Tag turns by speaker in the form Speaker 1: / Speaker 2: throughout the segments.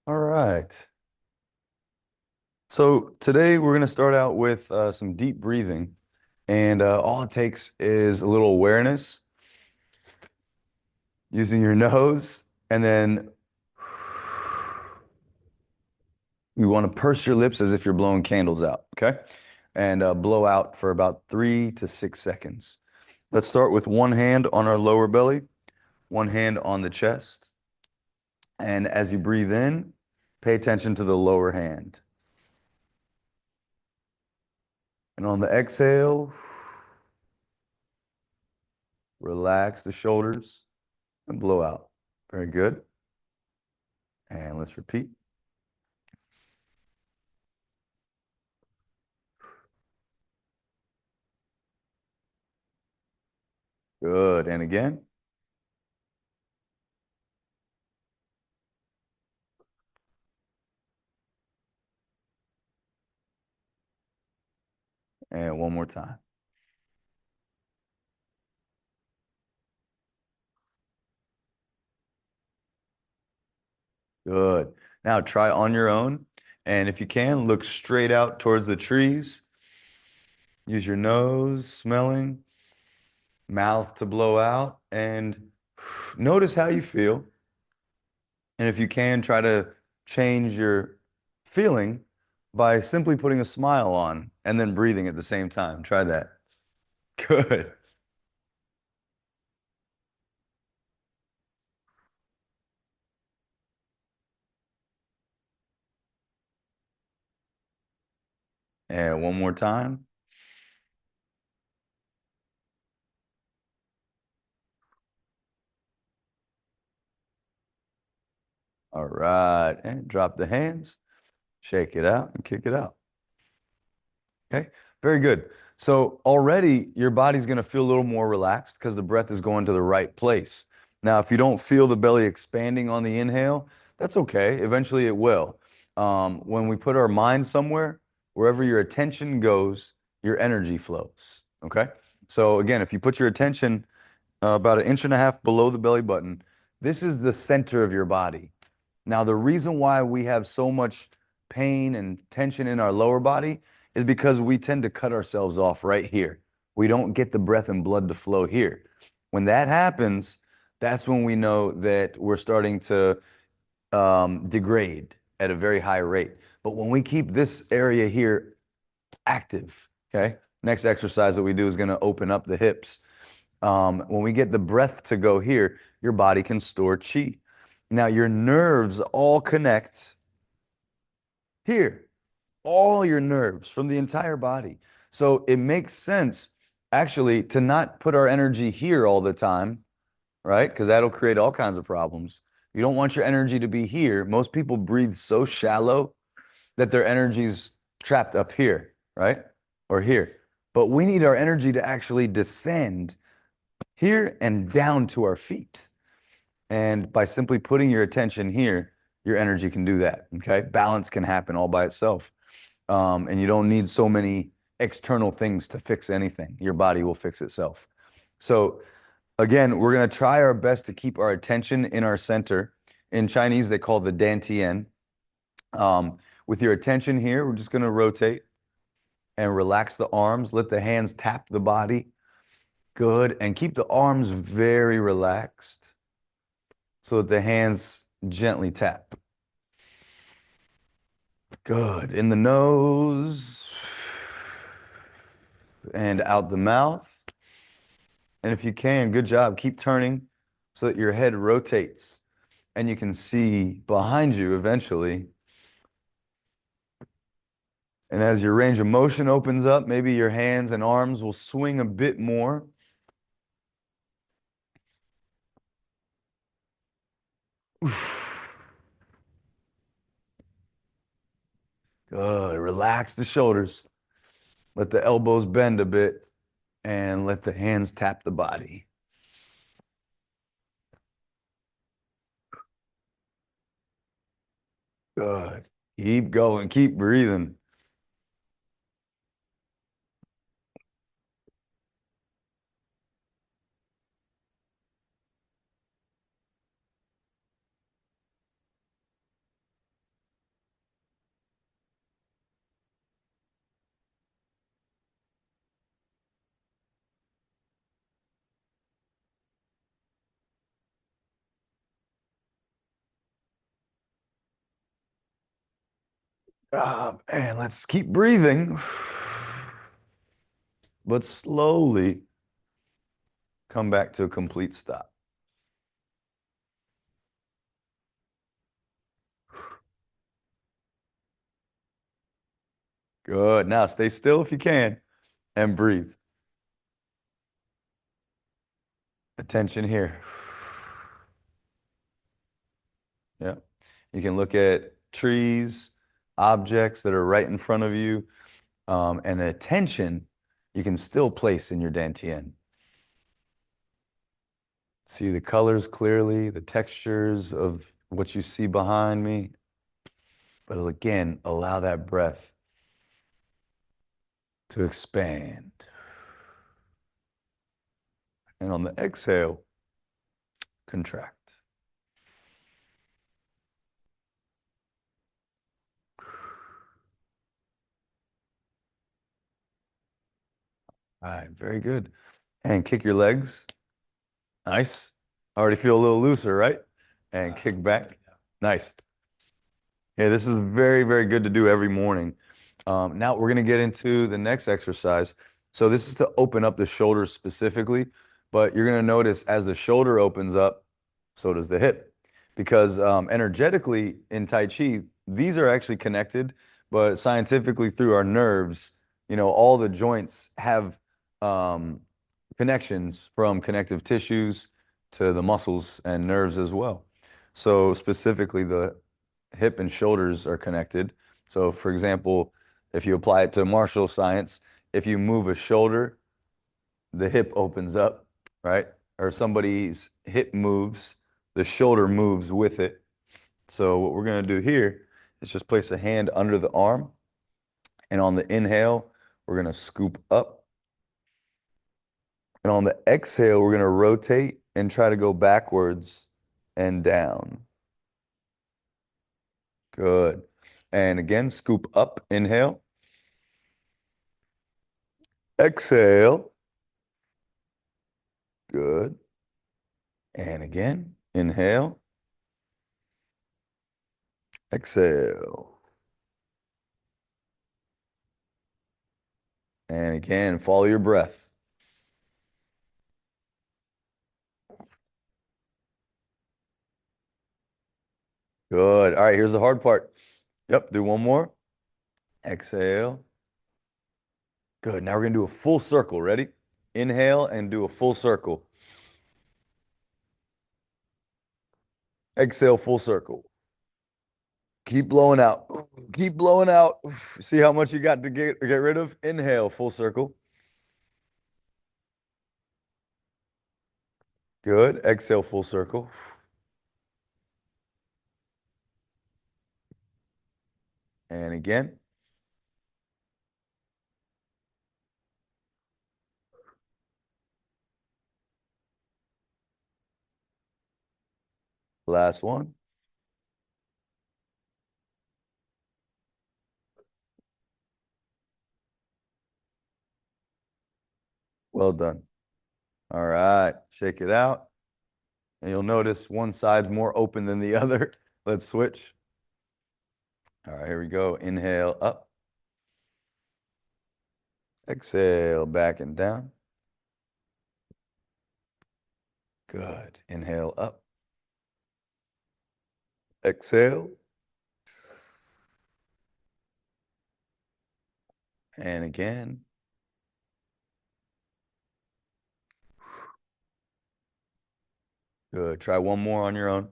Speaker 1: All right. So today we're going to start out with some deep breathing. And all it takes is a little awareness using your nose. And then you want to purse your lips as if you're blowing candles out. Okay. And blow out for about 3 to 6 seconds. Let's start with one hand on our lower belly, one hand on the chest. And as you breathe in, pay attention to the lower hand. And on the exhale, relax the shoulders and blow out. Very good. And let's repeat. Good. And again. And one more time. Good. Now try on your own. And if you can, look straight out towards the trees. Use your nose, smelling, mouth to blow out, and notice how you feel. And if you can, try to change your feeling by simply putting a smile on and then breathing at the same time. Try that. Good. And one more time. All right. And drop the hands, shake it out, and kick it out. Okay. Very good. So already your body's going to feel a little more relaxed because the breath is going to the right place. Now, if you don't feel the belly expanding on the inhale, that's okay. Eventually it will. When we put our mind somewhere, wherever your attention goes, your energy flows. Okay. So again, if you put your attention about an inch and a half below the belly button, this is the center of your body. Now, the reason why we have so much pain and tension in our lower body is because we tend to cut ourselves off right here. We don't get the breath and blood to flow here. When that happens, that's when we know that we're starting to degrade at a very high rate. But when we keep this area here active, okay, next exercise that we do is going to open up the hips. When we get the breath to go here, your body can store chi. Now, your nerves all connect here, all your nerves from the entire body. So it makes sense actually to not put our energy here all the time, right? Because that'll create all kinds of problems. You don't want your energy to be here. Most people breathe so shallow that their energy's trapped up here, right? Or here. But we need our energy to actually descend here and down to our feet. And by simply putting your attention here, your energy can do that. Okay. Balance can happen all by itself. And you don't need so many external things to fix anything. Your body will fix itself. So, again, we're going to try our best to keep our attention in our center. In Chinese, they call the dantian. With your attention here, we're just going to rotate and relax the arms. Let the hands tap the body. Good. And keep the arms very relaxed so that the hands gently tap. Good. In the nose and out the mouth. And if you can, good job. Keep turning so that your head rotates and you can see behind you eventually. And as your range of motion opens up, maybe your hands and arms will swing a bit more. Good. Relax the shoulders. Let the elbows bend a bit and let the hands tap the body. Good. Keep going. Keep breathing. And let's keep breathing, but slowly come back to a complete stop. Good. Now stay still if you can and breathe. Attention here. Yeah. You can look at trees, objects that are right in front of you, and the attention you can still place in your dantian. See the colors clearly, the textures of what you see behind me. But again, allow that breath to expand. And on the exhale, contract. All right, very good. And kick your legs. Nice. Already feel a little looser, right? And kick back. Nice. Yeah, this is very, very good to do every morning. Now we're going to get into the next exercise. So this is to open up the shoulders specifically, but you're going to notice as the shoulder opens up, so does the hip. Because energetically in Tai Chi, these are actually connected, but scientifically through our nerves, all the joints have um, connections from connective tissues to the muscles and nerves as well. So specifically, the hip and shoulders are connected. So, for example, if you apply it to martial science, if you move a shoulder, the hip opens up, right? Or somebody's hip moves, the shoulder moves with it. So, what we're going to do here is just place a hand under the arm. And on the inhale, we're going to scoop up. And on the exhale, we're going to rotate and try to go backwards and down. Good. And again, scoop up, inhale. Exhale. Good. And again, inhale. Exhale. And again, follow your breath. Good. All right, here's the hard part. Yep, do one more. Exhale. Good. Now we're going to do a full circle. Ready? Inhale and do a full circle. Exhale, full circle. Keep blowing out. Keep blowing out. See how much you got to get rid of? Inhale, full circle. Good. Exhale, full circle. And again. Last one. Well done. All right. Shake it out. And you'll notice one side's more open than the other. Let's switch. All right, here we go. Inhale up. Exhale back and down. Good. Inhale up. Exhale. And again. Good. Try one more on your own.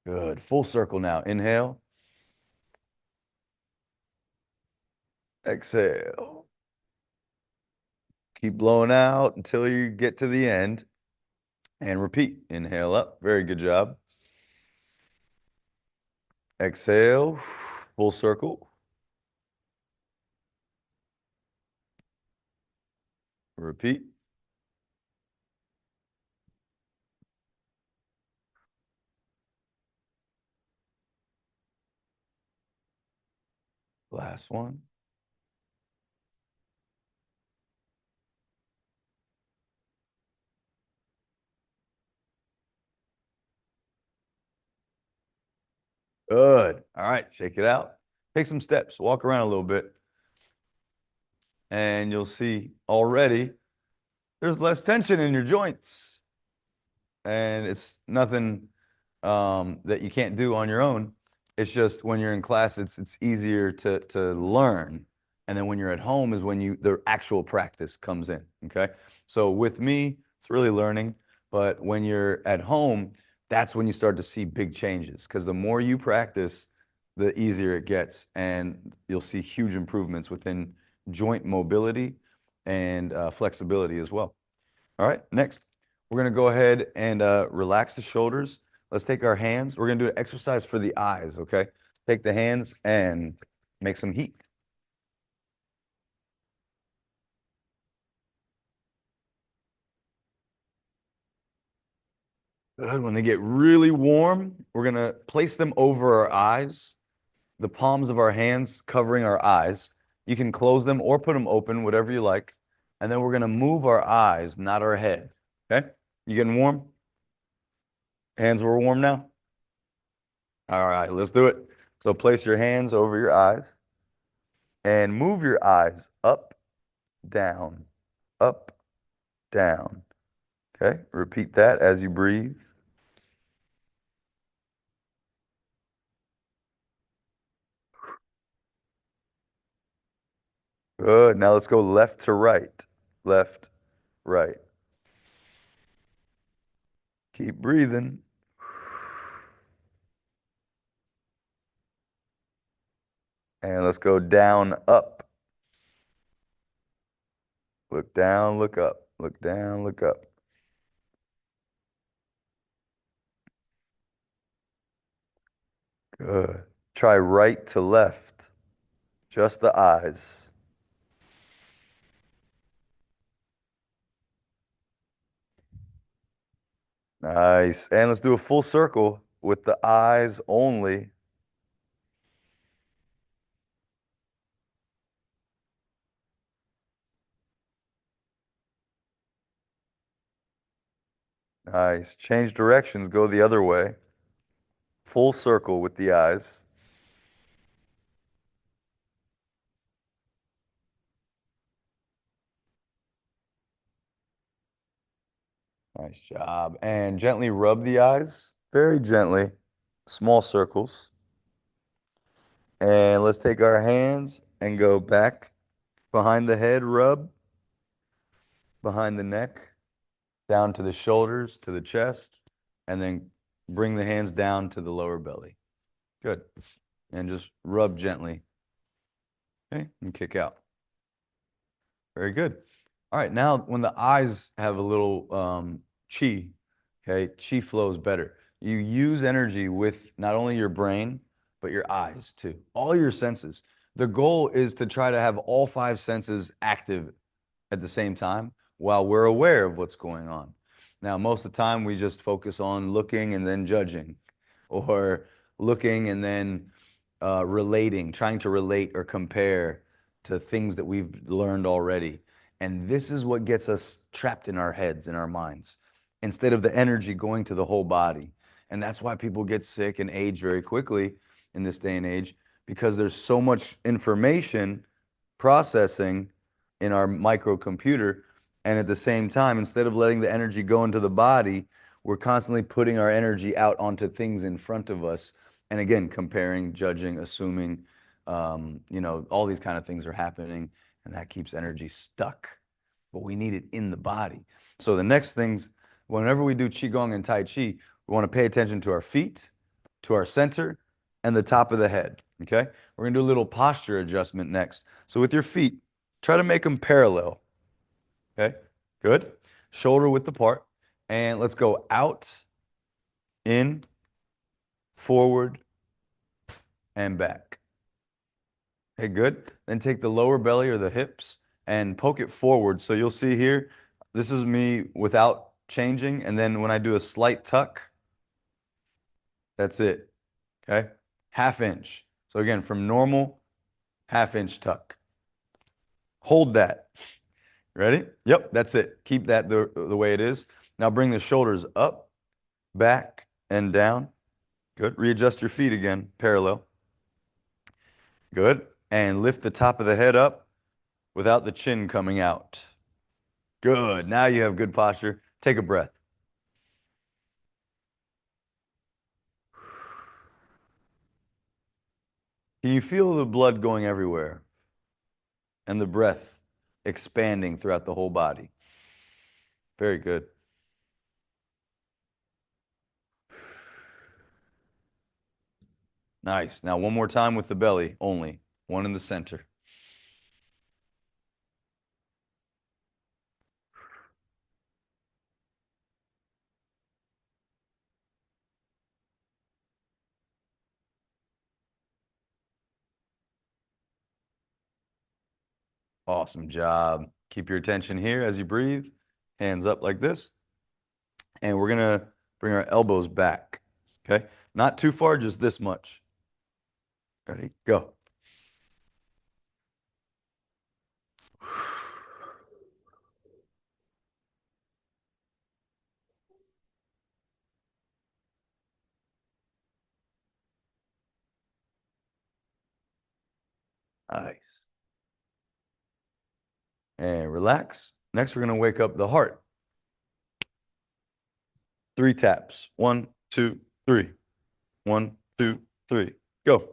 Speaker 1: Good. Full circle now. Inhale. Exhale. Keep blowing out until you get to the end. And repeat. Inhale up. Very good job. Exhale. Full circle. Repeat. Last one. Good. All right, shake it out. Take some steps, walk around a little bit, and you'll see already there's less tension in your joints. And it's nothing that you can't do on your own. It's just when you're in class, it's easier to learn, and then when you're at home is when the actual practice comes in. Okay, so with me, it's really learning, but when you're at home, that's when you start to see big changes because the more you practice, the easier it gets, and you'll see huge improvements within joint mobility and flexibility as well. All right, next, we're gonna go ahead and relax the shoulders. Let's take our hands. We're gonna do an exercise for the eyes, okay? Take the hands and make some heat. Good. When they get really warm, we're gonna place them over our eyes, the palms of our hands covering our eyes. You can close them or put them open, whatever you like. And then we're gonna move our eyes, not our head. Okay? You getting warm? Hands were warm now? All right, let's do it. So place your hands over your eyes and move your eyes up, down, up, down. Okay, repeat that as you breathe. Good. Now let's go left to right. Left, right. Keep breathing. And let's go down, up. Look down, look up. Look down, look up. Good. Try right to left. Just the eyes. Nice. And let's do a full circle with the eyes only. Nice. Change directions, go the other way. Full circle with the eyes. Nice job. And gently rub the eyes, very gently, small circles. And let's take our hands and go back behind the head, rub behind the neck, down to the shoulders, to the chest, and then bring the hands down to the lower belly. Good. And just rub gently. Okay, and kick out. Very good. All right, now when the eyes have a little chi, okay, chi flows better. You use energy with not only your brain, but your eyes too, all your senses. The goal is to try to have all five senses active at the same time while we're aware of what's going on. Now, most of the time, we just focus on looking and then judging, or looking and then relating, trying to relate or compare to things that we've learned already. And this is what gets us trapped in our heads, in our minds, instead of the energy going to the whole body. And that's why people get sick and age very quickly in this day and age, because there's so much information processing in our microcomputer. And at the same time, instead of letting the energy go into the body, we're constantly putting our energy out onto things in front of us. And again, comparing, judging, assuming, all these kind of things are happening, and that keeps energy stuck. But we need it in the body. So the next things, whenever we do Qigong and Tai Chi, we want to pay attention to our feet, to our center, and the top of the head. Okay? We're going to do a little posture adjustment next. So with your feet, try to make them parallel. Okay? Good. Shoulder width apart. And let's go out, in, forward, and back. Okay, good. Then take the lower belly or the hips and poke it forward. So you'll see here, this is me without changing. And then when I do a slight tuck, that's it. Okay? Half inch. So again, from normal, half inch tuck. Hold that. Ready? Yep, that's it. Keep that the way it is. Now bring the shoulders up, back, and down. Good. Readjust your feet again, parallel. Good. And lift the top of the head up without the chin coming out. Good. Now you have good posture. Take a breath. Can you feel the blood going everywhere and the breath expanding throughout the whole body? Very good. Nice. Now one more time with the belly only. One in the center. Awesome job. Keep your attention here as you breathe. Hands up like this. And we're going to bring our elbows back. Okay? Not too far, just this much. Ready? Go. Nice. And relax. Next, we're going to wake up the heart. 3 taps. 1, 2, 3. 1, 2, 3. Go.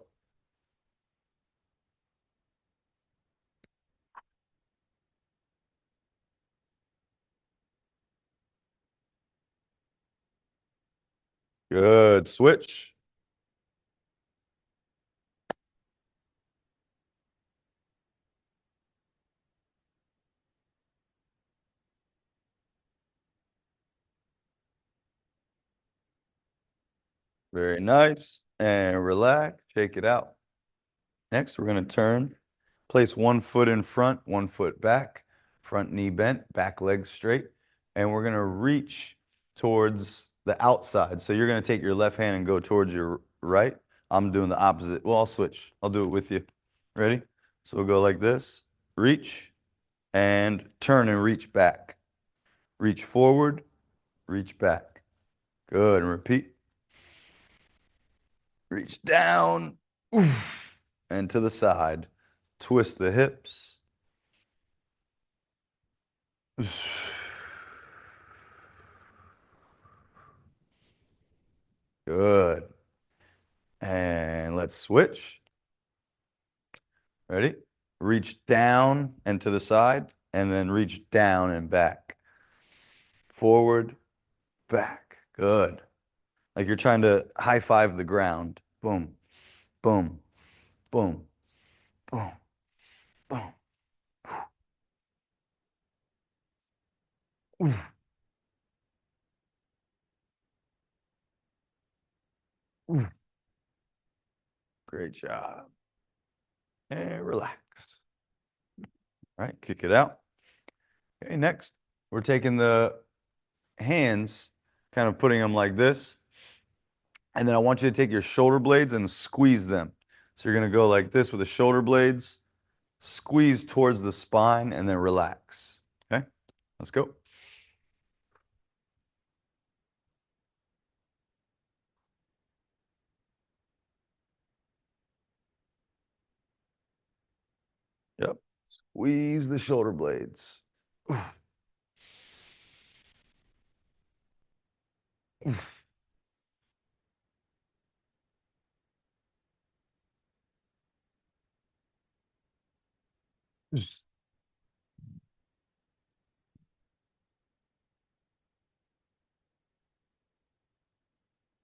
Speaker 1: Good. Switch. Very nice. And relax. Shake it out. Next, we're going to turn. Place one foot in front, one foot back, front knee bent, back leg straight. And we're going to reach towards the outside. So you're going to take your left hand and go towards your right. I'm doing the opposite. Well, I'll switch. I'll do it with you. Ready? So we'll go like this. Reach and turn and reach back. Reach forward, reach back. Good. And repeat. Reach down. Oof, and to the side. Twist the hips. Good. And let's switch. Ready? Reach down and to the side, and then reach down and back. Forward, back. Good. Like you're trying to high five the ground. Boom, boom, boom, boom, boom. Oof. Oof. Great job. And relax. All right, kick it out. Okay, next, we're taking the hands, kind of putting them like this. And then I want you to take your shoulder blades and squeeze them. So you're going to go like this with the shoulder blades, squeeze towards the spine, and then relax. Okay, let's go. Yep. Squeeze the shoulder blades.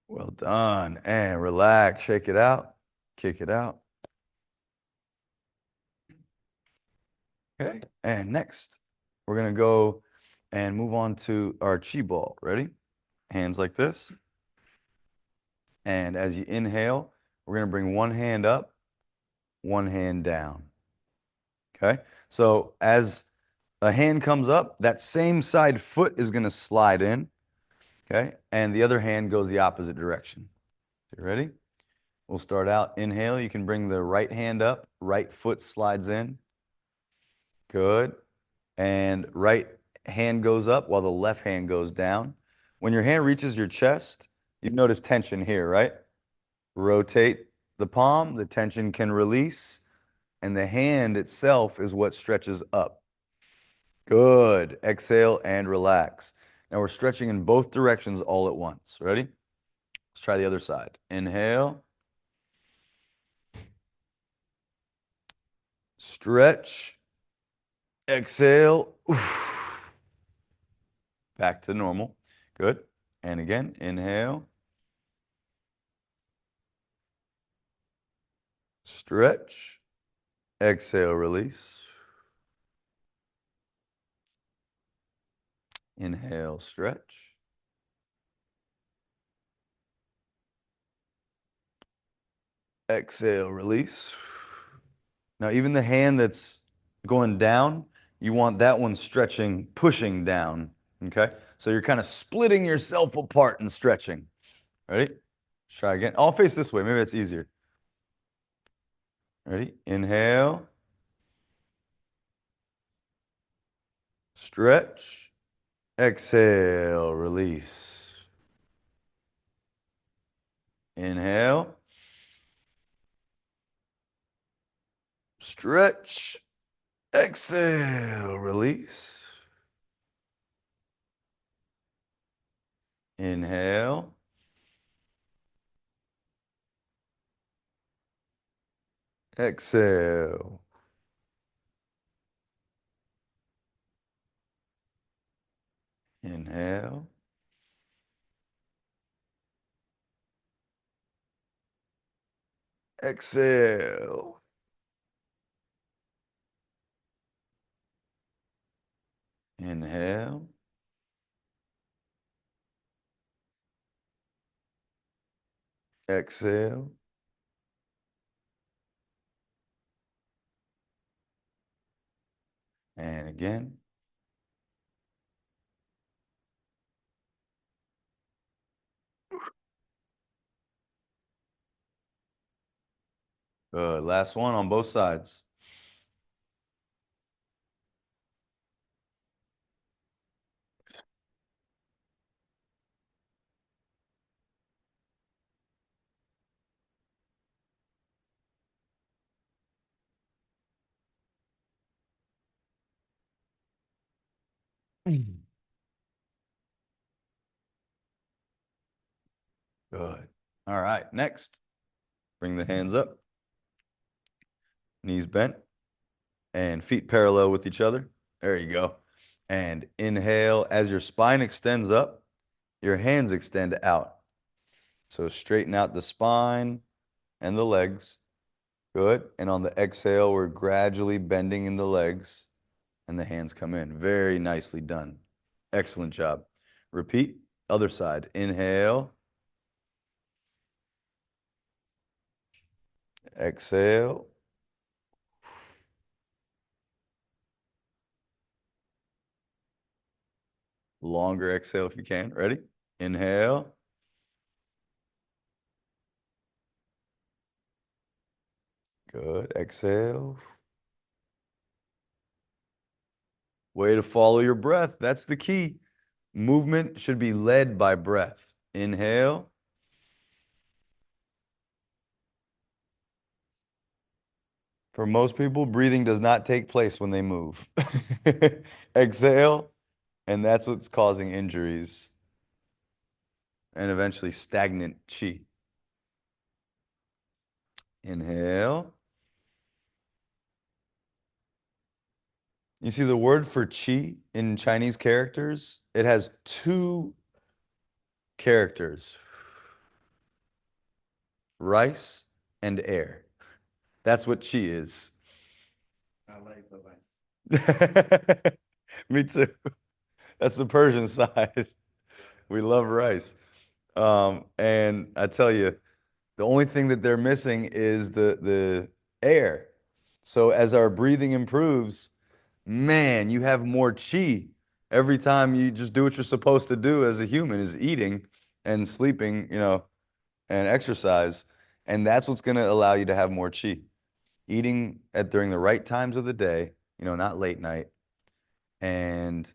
Speaker 1: Well done. And relax. Shake it out. Kick it out. Okay. And next, we're going to go and move on to our chi ball. Ready? Hands like this. And as you inhale, we're going to bring one hand up, one hand down. Okay. So as a hand comes up, that same side foot is going to slide in. Okay. And the other hand goes the opposite direction. You ready? We'll start out. Inhale. You can bring the right hand up. Right foot slides in. Good. And right hand goes up while the left hand goes down. When your hand reaches your chest, you notice tension here, right? Rotate the palm, the tension can release, and the hand itself is what stretches up. Good. Exhale and relax. Now we're stretching in both directions all at once. Ready? Let's try the other side. Inhale. Stretch. Exhale. Back to normal. Good. And again, inhale. Stretch. Exhale, release. Inhale, stretch. Exhale, release. Now, even the hand that's going down, you want that one stretching, pushing down. Okay? So you're kind of splitting yourself apart and stretching. Ready? Let's try again. I'll face this way. Maybe that's easier. Ready? Inhale. Stretch. Exhale, release. Inhale. Stretch. Exhale, release. Inhale. Exhale. Inhale. Exhale. Inhale. Exhale. And again. Good. Last one on both sides. Good. All right. Next, bring the hands up, knees bent, and feet parallel with each other. There you go. And inhale as your spine extends up, your hands extend out. So straighten out the spine and the legs. Good. And on the exhale, we're gradually bending in the legs and the hands come in. Very nicely done. Excellent job. Repeat. Other side. Inhale. Exhale. Longer exhale if you can. Ready? Inhale. Good. Exhale. Way to follow your breath. That's the key. Movement should be led by breath. Inhale. For most people, breathing does not take place when they move. Exhale, and that's what's causing injuries and eventually stagnant chi. Inhale. You see the word for chi in Chinese characters? It has two characters, rice and air. That's what chi is.
Speaker 2: I like the rice.
Speaker 1: Me too. That's the Persian side. We love rice. And I tell you, the only thing that they're missing is the air. So as our breathing improves, man, you have more chi every time you just do what you're supposed to do as a human, is eating and sleeping, and exercise. And that's what's going to allow you to have more chi. Eating at during the right times of the day, not late night, and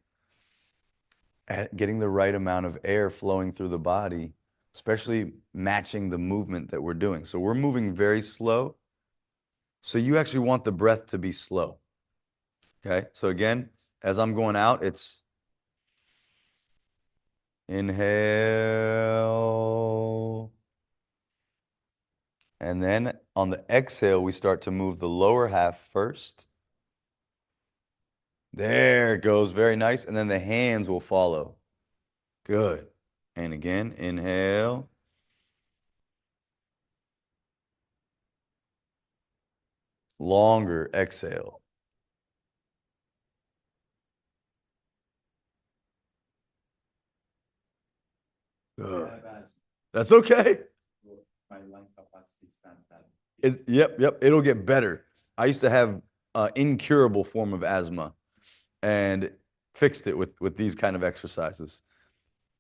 Speaker 1: getting the right amount of air flowing through the body especially matching the movement that we're doing. So we're moving very slow. So you actually want the breath to be slow. Okay. So again, as I'm going out, it's inhale. And then on the exhale, we start to move the lower half first. There it goes. Very nice. And then the hands will follow. Good. And again, inhale. Longer exhale.
Speaker 2: I
Speaker 1: Good.
Speaker 2: have asthma.
Speaker 1: That's okay.
Speaker 2: My lung capacity stands at.
Speaker 1: Yep. It'll get better. I used to have an incurable form of asthma and fixed it with these kind of exercises.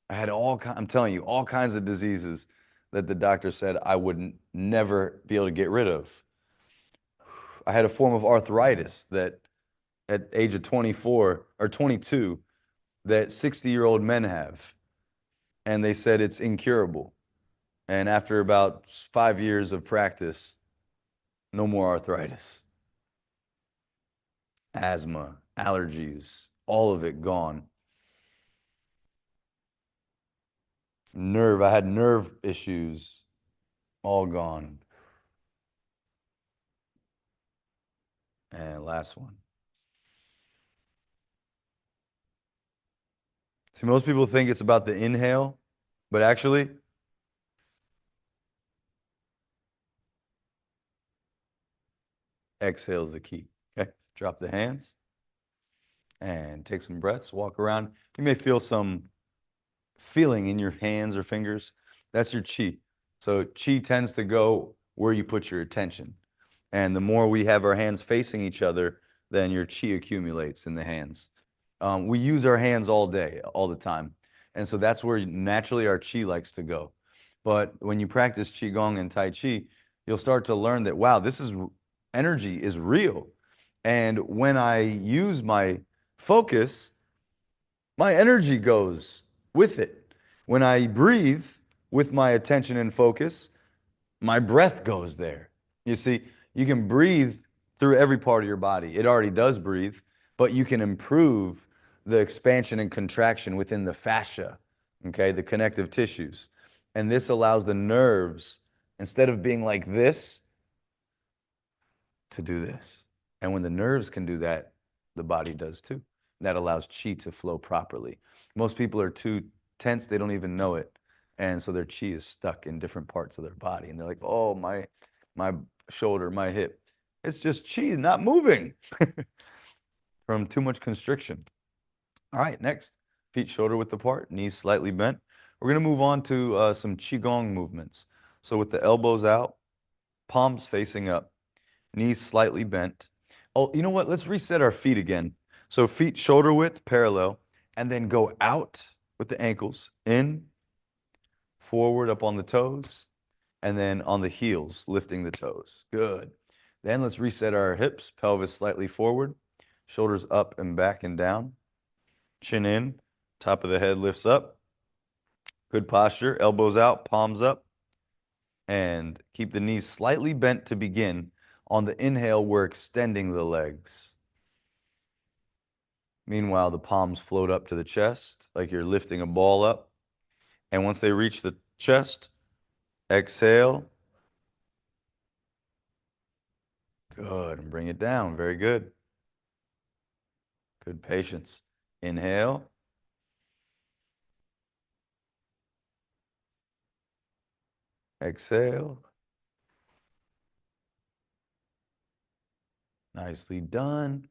Speaker 1: I had I'm telling you, all kinds of diseases that the doctor said I would never be able to get rid of. I had a form of arthritis that at age of 24 or 22 that 60-year-old men have, and they said it's incurable. And after about 5 years of practice, no more arthritis, asthma, allergies, all of it gone. I had nerve issues, all gone. And last one. See, most people think it's about the inhale, but actually, exhale is the key. Okay, drop the hands and take some breaths. Walk around. You may feel some feeling in your hands or fingers. That's your chi. So chi tends to go where you put your attention. And the more we have our hands facing each other, then your chi accumulates in the hands. We use our hands all day, all the time. And so that's where naturally our chi likes to go. But when you practice qigong and tai chi, you'll start to learn that, wow, energy is real. And when I use my focus, my energy goes with it. When I breathe with my attention and focus, my breath goes there. You see, you can breathe through every part of your body. It already does breathe, but you can improve the expansion and contraction within the fascia, okay, the connective tissues. And this allows the nerves, instead of being like this, to do this. And when the nerves can do that, the body does too. That allows chi to flow properly. Most people are too tense, they don't even know it. And so their chi is stuck in different parts of their body. And they're like, oh, my shoulder, my hip. It's just chi not moving from too much constriction. All right, next. Feet shoulder width apart, knees slightly bent. We're going to move on to some qigong movements. So with the elbows out, palms facing up, knees slightly bent. Oh, you know what? Let's reset our feet again. So feet shoulder width parallel, and then go out with the ankles, in, forward up on the toes, and then on the heels, lifting the toes. Good. Then let's reset our hips, pelvis slightly forward, shoulders up and back and down, chin in, top of the head lifts up. Good posture, elbows out, palms up, and keep the knees slightly bent to begin. On the inhale, we're extending the legs. Meanwhile, the palms float up to the chest like you're lifting a ball up. And once they reach the chest, exhale. Good. And bring it down. Very good. Good patience. Inhale. Exhale. Nicely done.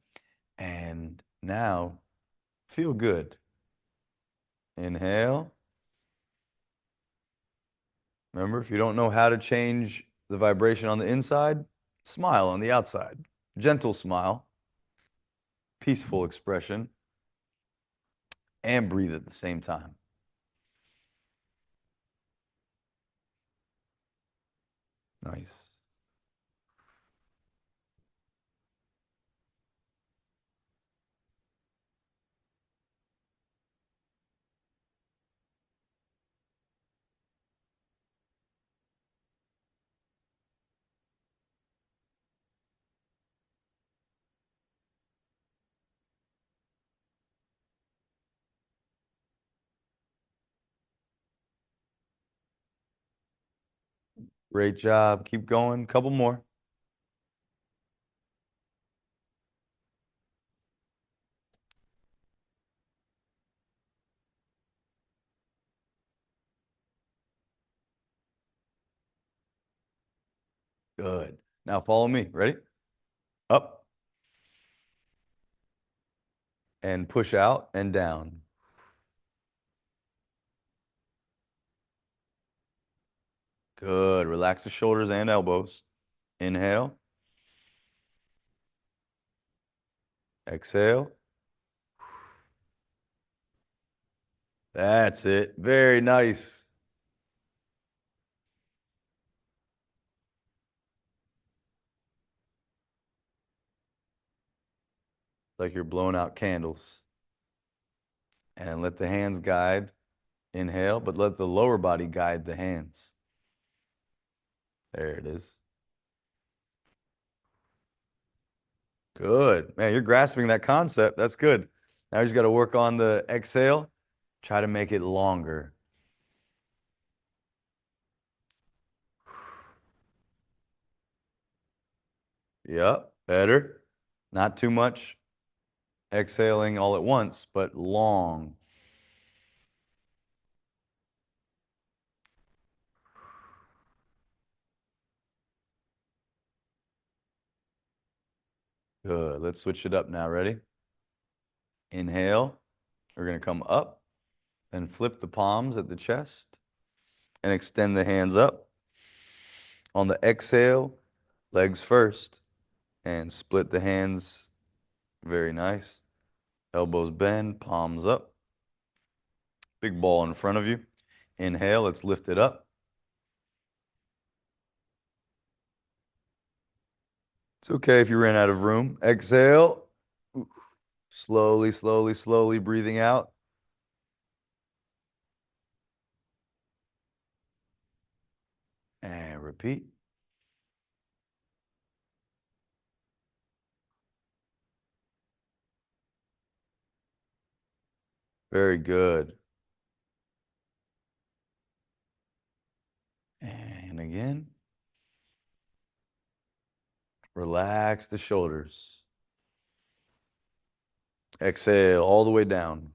Speaker 1: And now feel good. Inhale. Remember, if you don't know how to change the vibration on the inside, smile on the outside. Gentle smile, peaceful expression, and breathe at the same time. Nice. Great job. Keep going. Couple more. Good. Now follow me. Ready? Up and push out and down. Good. Relax the shoulders and elbows. Inhale. Exhale. That's it. Very nice. Like you're blowing out candles. And let the hands guide. Inhale, but let the lower body guide the hands. There it is. Good. Man, you're grasping that concept. That's good. Now you just got to work on the exhale. Try to make it longer. Yep, better. Not too much exhaling all at once, but long. Good. Let's switch it up now. Ready? Inhale. We're going to come up and flip the palms at the chest and extend the hands up. On the exhale, legs first and split the hands. Very nice. Elbows bend, palms up. Big ball in front of you. Inhale, let's lift it up. It's okay if you ran out of room. Exhale. Slowly, slowly, slowly breathing out. And repeat. Very good. And again. Relax the shoulders. Exhale all the way down.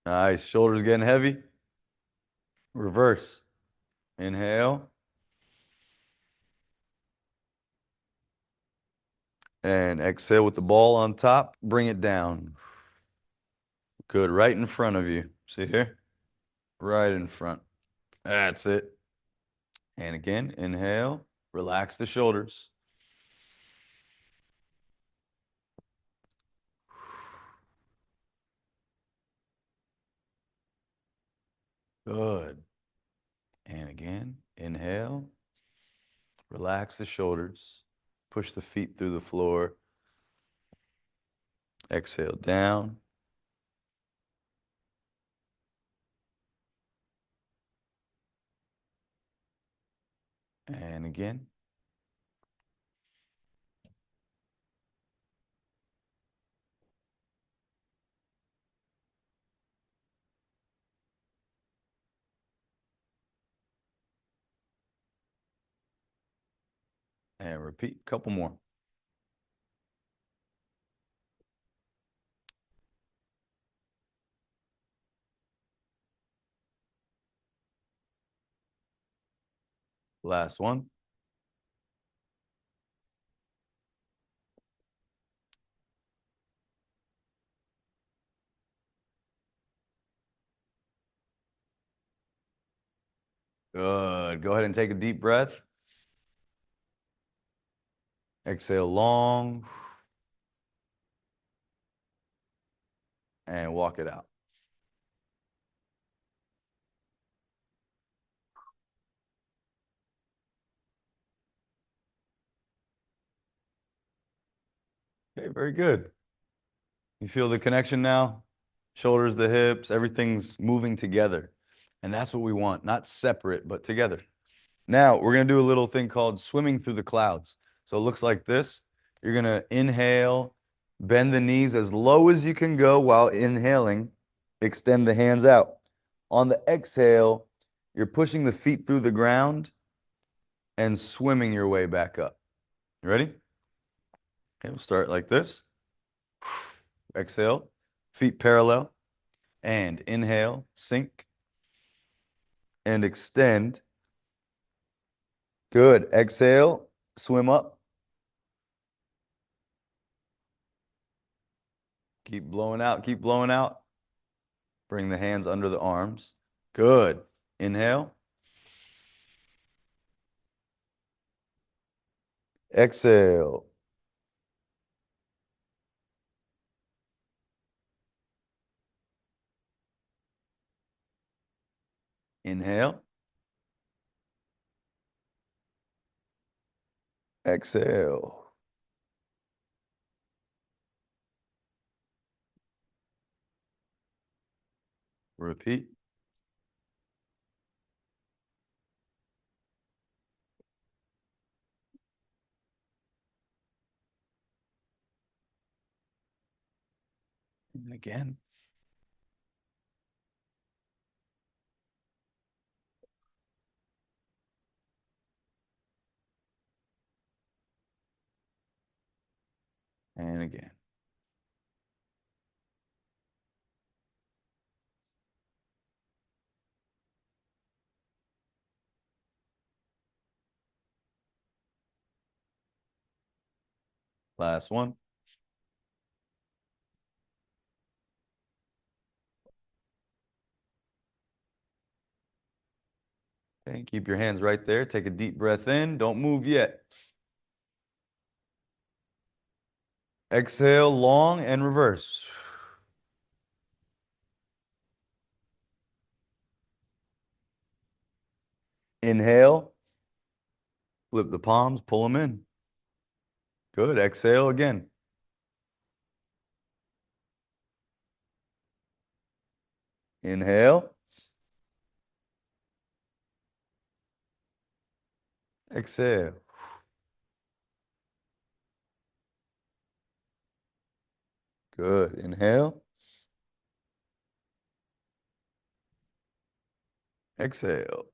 Speaker 1: Nice. Shoulders getting heavy. Reverse. Inhale. And exhale with the ball on top. Bring it down. Good. Right in front of you. See here? Right in front. That's it. And again, inhale. Relax the shoulders. Good. And again, inhale. Relax the shoulders. Push the feet through the floor. Exhale down. And again. And repeat. Couple more. Last one. Good. Go ahead and take a deep breath. Exhale long. And walk it out. Okay, very good. You feel the connection now? Shoulders, the hips, everything's moving together. And that's what we want, not separate, but together. Now, we're going to do a little thing called swimming through the clouds. So it looks like this. You're going to inhale, bend the knees as low as you can go while inhaling. Extend the hands out. On the exhale, you're pushing the feet through the ground and swimming your way back up. You ready? Okay, we'll start like this. Exhale, feet parallel, and inhale, sink, and extend. Good. Exhale, swim up. Keep blowing out, keep blowing out. Bring the hands under the arms. Good. Inhale. Exhale. Inhale. Exhale. Repeat. And again. And again. Last one. Okay, keep your hands right there. Take a deep breath in. Don't move yet. Exhale long and reverse. Inhale. Flip the palms, pull them in. Good. Exhale again. Inhale. Exhale. Good. Inhale. Exhale.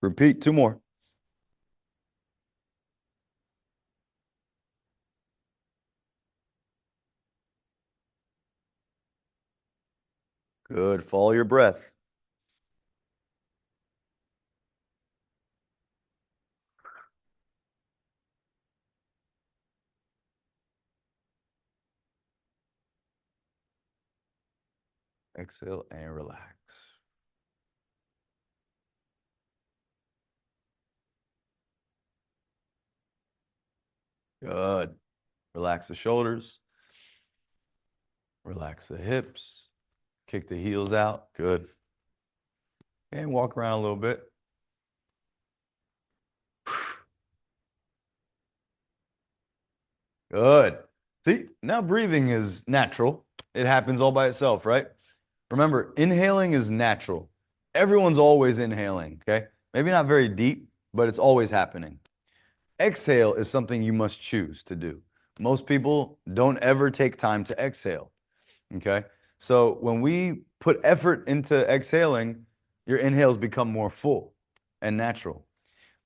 Speaker 1: Repeat two more. Good. Follow your breath. Exhale and relax. Good. Relax the shoulders. Relax the hips. Kick the heels out. Good. And walk around a little bit. Good. See, now breathing is natural. It happens all by itself, right? Remember, inhaling is natural. Everyone's always inhaling, okay? Maybe not very deep, but it's always happening. Exhale is something you must choose to do. Most people don't ever take time to exhale, okay? So when we put effort into exhaling, your inhales become more full and natural.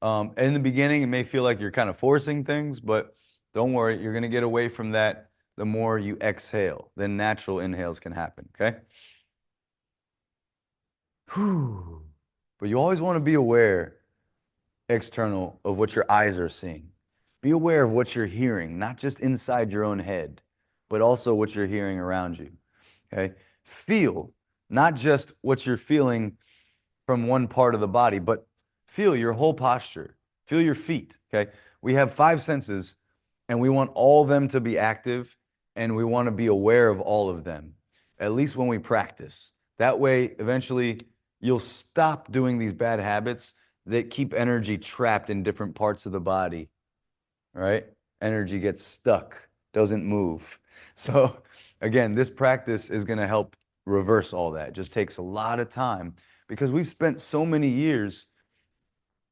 Speaker 1: In the beginning, it may feel like you're kind of forcing things, but don't worry, you're going to get away from that the more you exhale. Then natural inhales can happen, okay? Whew. But you always want to be aware, external, of what your eyes are seeing. Be aware of what you're hearing, not just inside your own head, but also what you're hearing around you. Okay? Feel, not just what you're feeling from one part of the body, but feel your whole posture. Feel your feet. Okay? We have five senses, and we want all of them to be active, and we want to be aware of all of them, at least when we practice. That way, eventually, you'll stop doing these bad habits that keep energy trapped in different parts of the body, right? Energy gets stuck, doesn't move. So, again, this practice is going to help reverse all that. It just takes a lot of time because we've spent so many years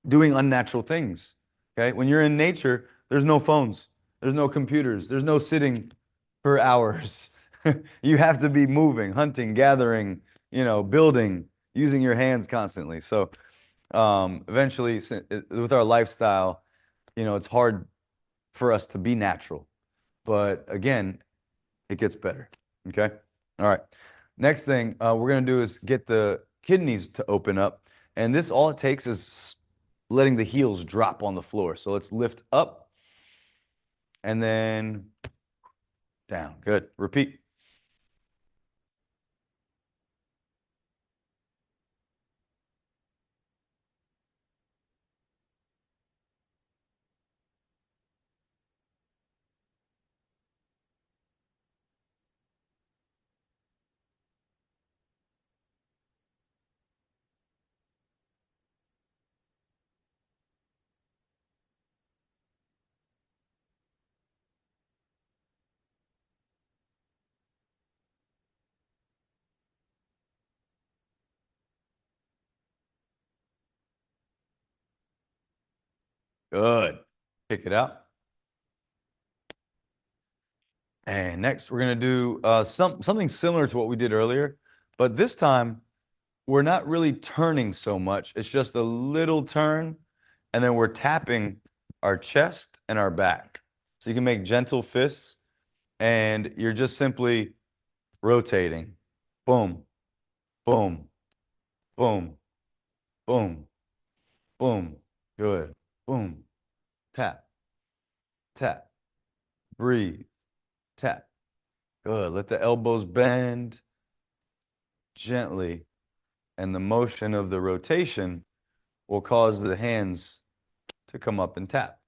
Speaker 1: doing unnatural things. Okay. When you're in nature, there's no phones, there's no computers, there's no sitting for hours. You have to be moving, hunting, gathering, building, using your hands constantly. So, eventually, with our lifestyle, it's hard for us to be natural. But again, it gets better. Okay. All right. Next thing we're going to do is get the kidneys to open up. And this, all it takes is letting the heels drop on the floor. So let's lift up and then down. Good. Repeat. Good. Kick it out. And next, we're going to do something similar to what we did earlier, but this time we're not really turning so much. It's just a little turn, and then we're tapping our chest and our back. So you can make gentle fists, and you're just simply rotating. Boom, boom, boom, boom, boom. Good. Boom. Tap, tap. Breathe. Tap. Good. Let the elbows bend gently, and the motion of the rotation will cause the hands to come up and tap.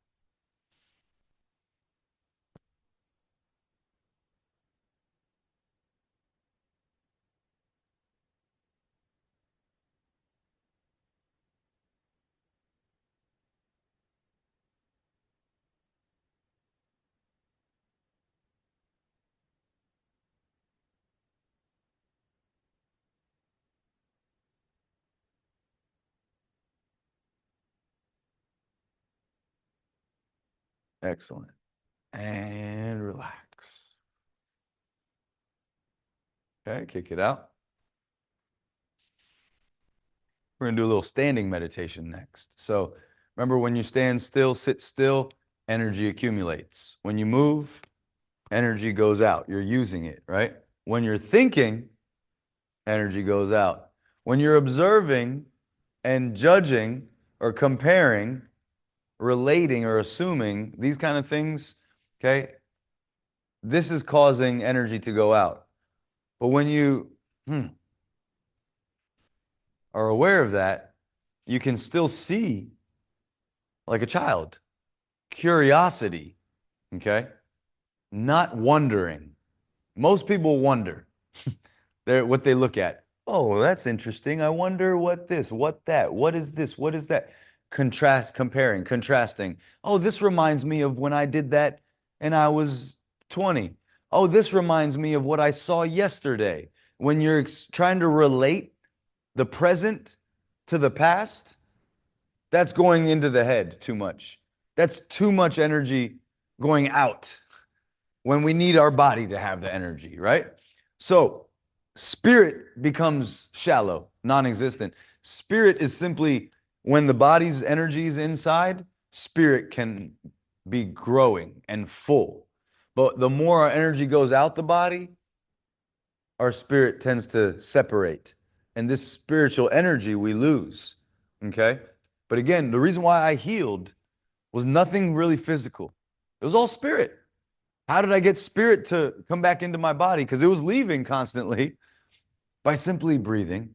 Speaker 1: Excellent. And relax. Okay, kick it out. We're going to do a little standing meditation next. So remember, when you stand still, sit still, energy accumulates. When you move, energy goes out. You're using it, right? When you're thinking, energy goes out. When you're observing and judging or comparing, relating or assuming, these kind of things, okay, this is causing energy to go out. But when you are aware of that, you can still see like a child. Curiosity, okay? Not wondering. Most people wonder. They're what they look at. Oh, that's interesting. I wonder what this, what that, what is this, what is that? Comparing, contrasting. Oh, this reminds me of when I did that and I was 20. Oh, this reminds me of what I saw yesterday. When you're trying to relate the present to the past, that's going into the head too much. That's too much energy going out when we need our body to have the energy, right? So spirit becomes shallow, non-existent. Spirit is simply when the body's energy is inside, spirit can be growing and full. But the more our energy goes out the body, our spirit tends to separate. And this spiritual energy we lose. Okay? But again, the reason why I healed was nothing really physical. It was all spirit. How did I get spirit to come back into my body? Because it was leaving constantly by simply breathing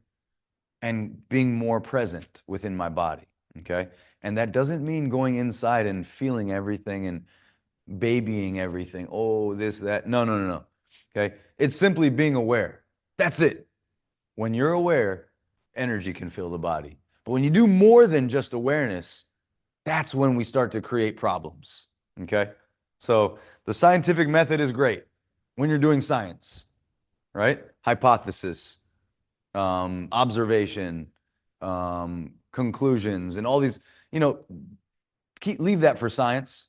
Speaker 1: and being more present within my body. Okay. And that doesn't mean going inside and feeling everything and babying everything. Oh, this, that. No, no, no, no. Okay. It's simply being aware. That's it. When you're aware, energy can fill the body. But when you do more than just awareness, that's when we start to create problems. Okay? So the scientific method is great when you're doing science, right? Hypothesis, observation, conclusions, and all these, you know, leave that for science.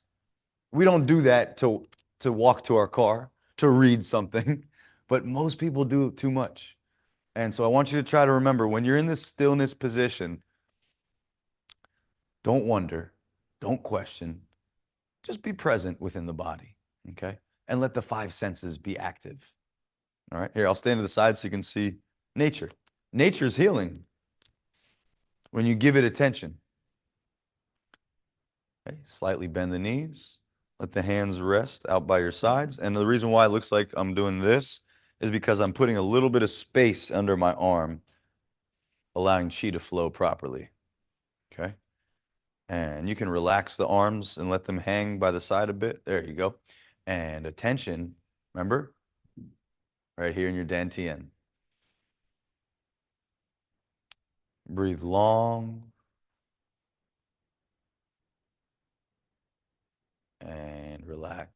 Speaker 1: We don't do that to walk to our car, to read something, but most people do too much. And so I want you to try to remember when you're in this stillness position, don't wonder, don't question, just be present within the body, okay? And let the five senses be active. All right, here, I'll stand to the side so you can see nature. Nature is healing when you give it attention. Okay, slightly bend the knees. Let the hands rest out by your sides. And the reason why it looks like I'm doing this is because I'm putting a little bit of space under my arm, allowing chi to flow properly. Okay. And you can relax the arms and let them hang by the side a bit. There you go. And attention, remember, right here in your dantian. Breathe long and relax.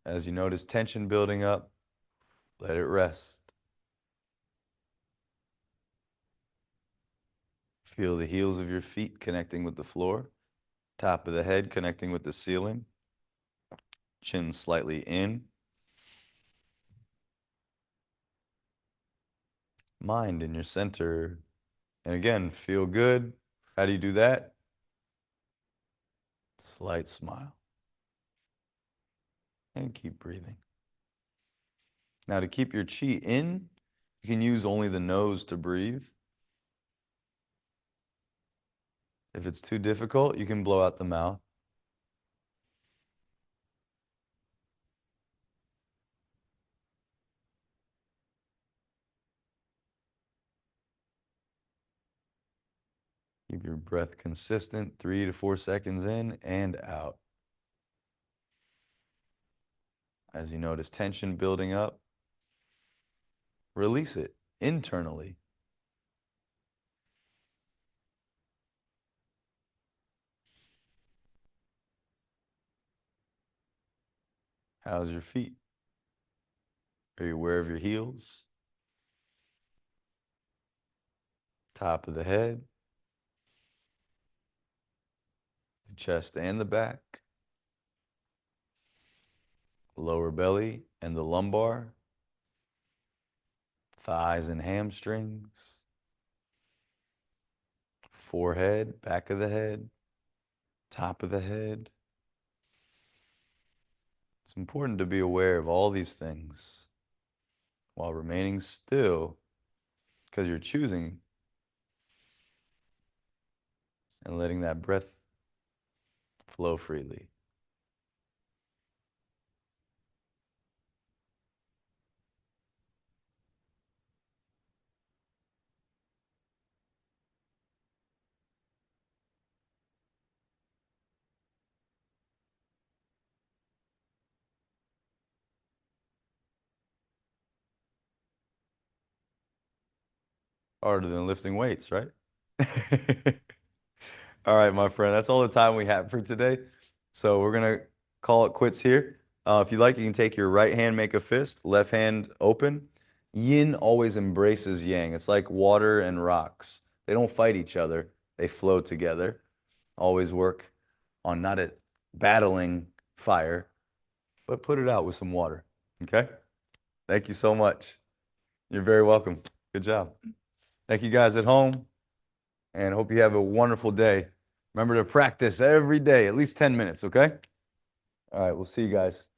Speaker 1: As you notice tension building up, let it rest. Feel the heels of your feet connecting with the floor, top of the head connecting with the ceiling, chin slightly in. Mind in your center. And again, feel good. How do you do that? Slight smile. And keep breathing. Now, to keep your chi in, you can use only the nose to breathe. If it's too difficult, you can blow out the mouth. Keep your breath consistent, 3 to 4 seconds in and out. As you notice tension building up, release it internally. How's your feet? Are you aware of your heels? Top of the head, the chest and the back, lower belly and the lumbar, thighs and hamstrings, forehead, back of the head, top of the head. It's important to be aware of all these things while remaining still because you're choosing and letting that breath flow freely. Harder than lifting weights, right? All right, my friend, that's all the time we have for today. So we're gonna call it quits here. If you like, you can take your right hand, make a fist, left hand open. Yin always embraces yang. It's like water and rocks. They don't fight each other. They flow together. Always work on not it battling fire, but put it out with some water. Okay? Thank you so much. You're very welcome. Good job. Thank you guys at home, and hope you have a wonderful day. Remember to practice every day, at least 10 minutes, okay? All right, we'll see you guys.